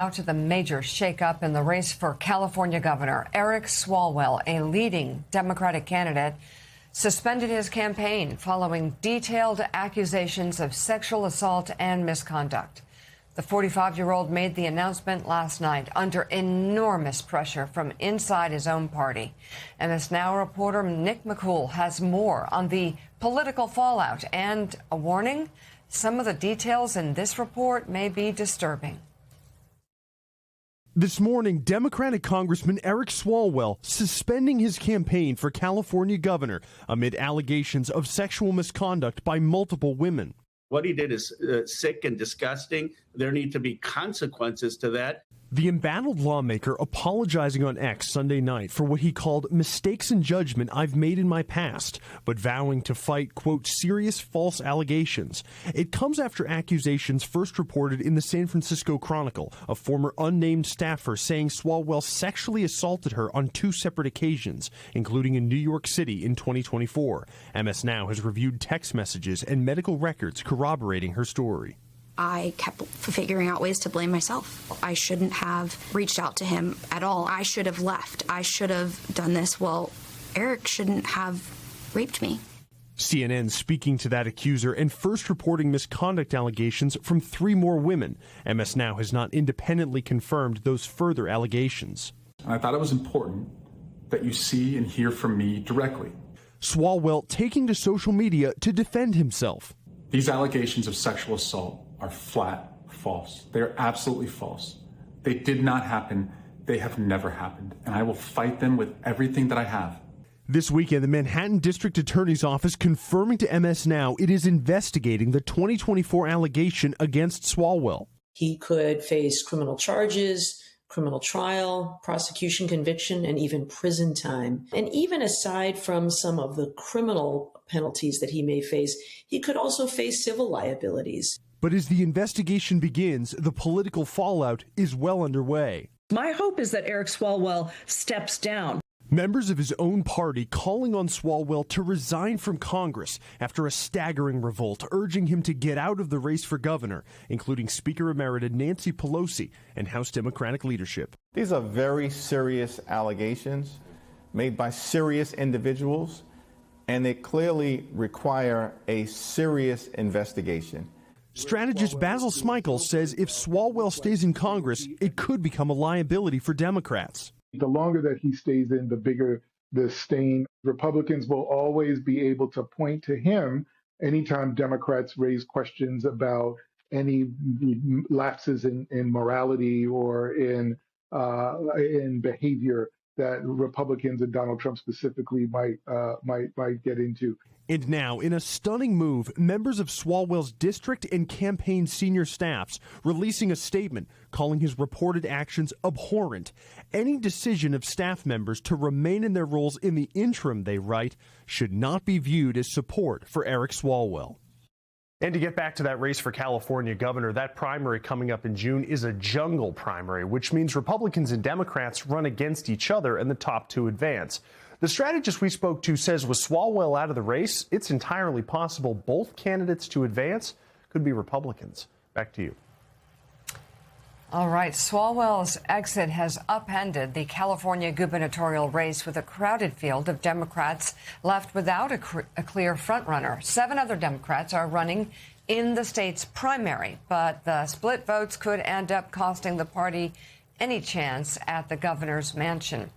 Now to the major shakeup in the race for California governor. Eric Swalwell, a leading Democratic candidate, suspended his campaign following detailed accusations of sexual assault and misconduct. The 45-year-old made the announcement last night under enormous pressure from inside his own party. MS Now reporter Nick McCool has more on the political fallout and a warning: some of the details in this report may be disturbing. This morning, Democratic Congressman Eric Swalwell suspending his campaign for California governor amid allegations of sexual misconduct by multiple women. What he did is sick and disgusting. There need to be consequences to that. The embattled lawmaker apologizing on X Sunday night for what he called mistakes in judgment I've made in my past, but vowing to fight, quote, serious false allegations. It comes after accusations first reported in the San Francisco Chronicle, a former unnamed staffer saying Swalwell sexually assaulted her on 2 separate occasions, including in New York City in 2024. MS Now has reviewed text messages and medical records corroborating her story. I kept figuring out ways to blame myself. I shouldn't have reached out to him at all. I should have left. I should have done this. Well, Eric shouldn't have raped me. CNN speaking to that accuser and first reporting misconduct allegations from 3 more women. MS Now has not independently confirmed those further allegations. I thought it was important that you see and hear from me directly. Swalwell taking to social media to defend himself. These allegations of sexual assault are flat false. They are absolutely false. They did not happen. They have never happened. And I will fight them with everything that I have. This weekend, the Manhattan District Attorney's Office confirming to MS Now it is investigating the 2024 allegation against Swalwell. He could face criminal charges, criminal trial, prosecution, conviction, and even prison time. And even aside from some of the criminal penalties that he may face, he could also face civil liabilities. But as the investigation begins, the political fallout is well underway. My hope is that Eric Swalwell steps down. Members of his own party calling on Swalwell to resign from Congress after a staggering revolt, urging him to get out of the race for governor, including Speaker Emerita Nancy Pelosi and House Democratic leadership. These are very serious allegations made by serious individuals, and they clearly require a serious investigation. Strategist Basil Smikle says if Swalwell stays in Congress, it could become a liability for Democrats. The longer that he stays in, the bigger the stain. Republicans will always be able to point to him anytime Democrats raise questions about any lapses in morality or in behavior that Republicans and Donald Trump specifically might get into. And now, in a stunning move, members of Swalwell's district and campaign senior staffs releasing a statement calling his reported actions abhorrent. Any decision of staff members to remain in their roles in the interim, they write, should not be viewed as support for Eric Swalwell. And to get back to that race for California governor, that primary coming up in June is a jungle primary, which means Republicans and Democrats run against each other and the top 2 advance. The strategist we spoke to says with Swalwell out of the race, it's entirely possible both candidates to advance could be Republicans. Back to you. All right. Swalwell's exit has upended the California gubernatorial race with a crowded field of Democrats left without a clear frontrunner. 7 other Democrats are running in the state's primary, but the split votes could end up costing the party any chance at the governor's mansion.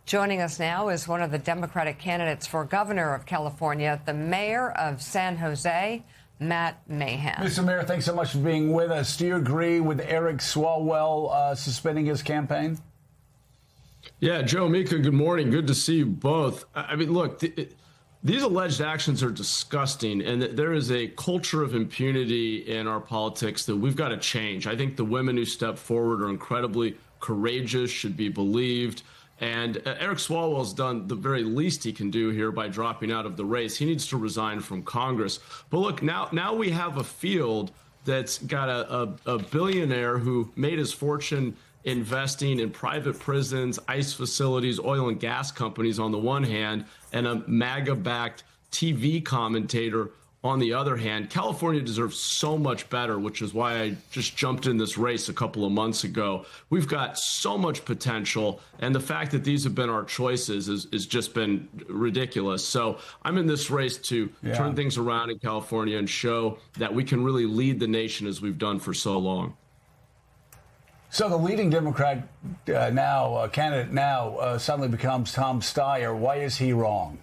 Joining us now is one of the Democratic candidates for governor of California, the mayor of San Jose, Matt Mahan. Mr. Mayor, thanks so much for being with us. Do you agree with Eric Swalwell suspending his campaign? Yeah, Joe, Mika, good morning. Good to see you both. I mean, look, these alleged actions are disgusting, and there is a culture of impunity in our politics that we've got to change. I think the women who step forward are incredibly courageous, should be believed. And Eric Swalwell's done the very least he can do here by dropping out of the race. He needs to resign from Congress. But look, now we have a field that's got a billionaire who made his fortune investing in private prisons, ICE facilities, oil and gas companies on the one hand, and a MAGA-backed TV commentator On the other hand, California deserves so much better, which is why I just jumped in this race a couple of months ago. We've got so much potential, and the fact that these have been our choices is just been ridiculous. So I'm in this race to turn things around in California and show that we can really lead the nation as we've done for so long. So the leading Democrat candidate now suddenly becomes Tom Steyer. Why is he wrong?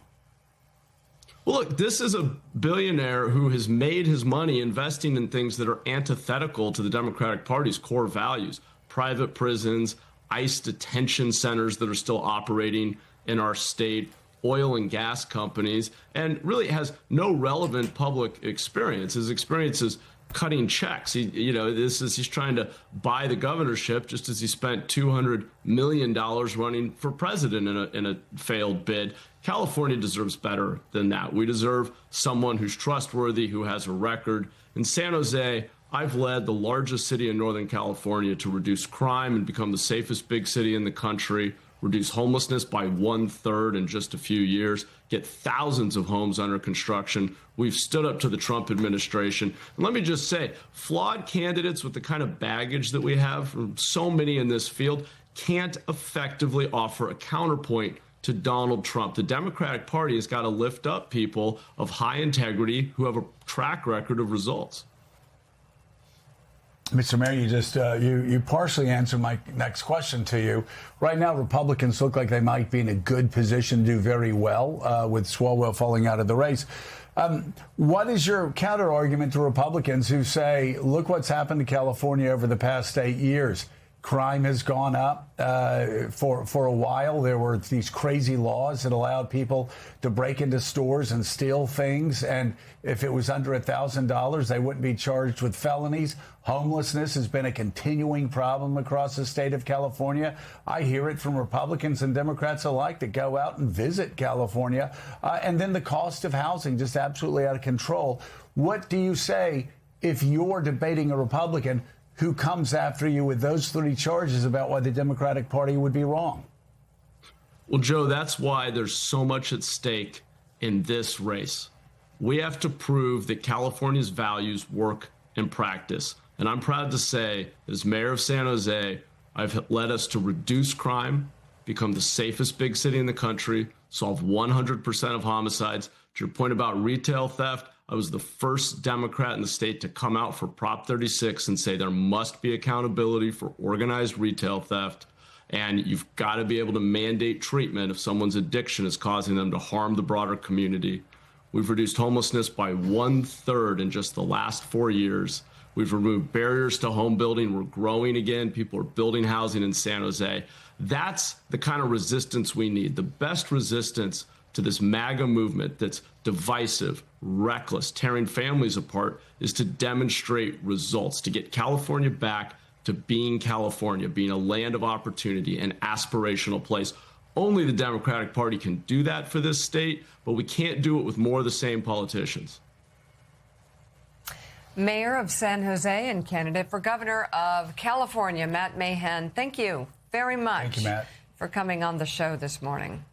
Well, look, this is a billionaire who has made his money investing in things that are antithetical to the Democratic Party's core values. Private prisons, ICE detention centers that are still operating in our state, oil and gas companies, and really has no relevant public experience. His experience is cutting checks. He's trying to buy the governorship, just as he spent $200 million running for president in a failed bid. California deserves better than that. We deserve someone who's trustworthy, who has a record. In San Jose, I've led the largest city in Northern California to reduce crime and become the safest big city in the country, reduce homelessness by 1/3 in just a few years, get thousands of homes under construction. We've stood up to the Trump administration. And let me just say, flawed candidates with the kind of baggage that we have from so many in this field can't effectively offer a counterpoint to Donald Trump. The Democratic Party has got to lift up people of high integrity who have a track record of results. Mr. Mayor, you just you partially answered my next question to you. Right now, Republicans look like they might be in a good position to do very well with Swalwell falling out of the race. What is your counter argument to Republicans who say, look what's happened to California over the past 8 years? Crime has gone up for a while. There were these crazy laws that allowed people to break into stores and steal things. And if it was under $1,000, they wouldn't be charged with felonies. Homelessness has been a continuing problem across the state of California. I hear it from Republicans and Democrats alike that go out and visit California. And then the cost of housing just absolutely out of control. What do you say if you're debating a Republican who comes after you with those 3 charges about why the Democratic Party would be wrong? Well, Joe, that's why there's so much at stake in this race. We have to prove that California's values work in practice. And I'm proud to say, as mayor of San Jose, I've led us to reduce crime, become the safest big city in the country, solve 100% of homicides. To your point about retail theft, I was the first Democrat in the state to come out for Prop 36 and say there must be accountability for organized retail theft, and you've got to be able to mandate treatment if someone's addiction is causing them to harm the broader community. We've reduced homelessness by 1/3 in just the last 4 years. We've removed barriers to home building. We're growing again. People are building housing in San Jose. That's the kind of resistance we need. The best resistance to this MAGA movement that's divisive, reckless, tearing families apart is to demonstrate results, to get California back to being California, being a land of opportunity, an aspirational place. Only the Democratic Party can do that for this state, but we can't do it with more of the same politicians. Mayor of San Jose and candidate for governor of California, Matt Mahan, thank you very much Thank you, Matt, for coming on the show this morning.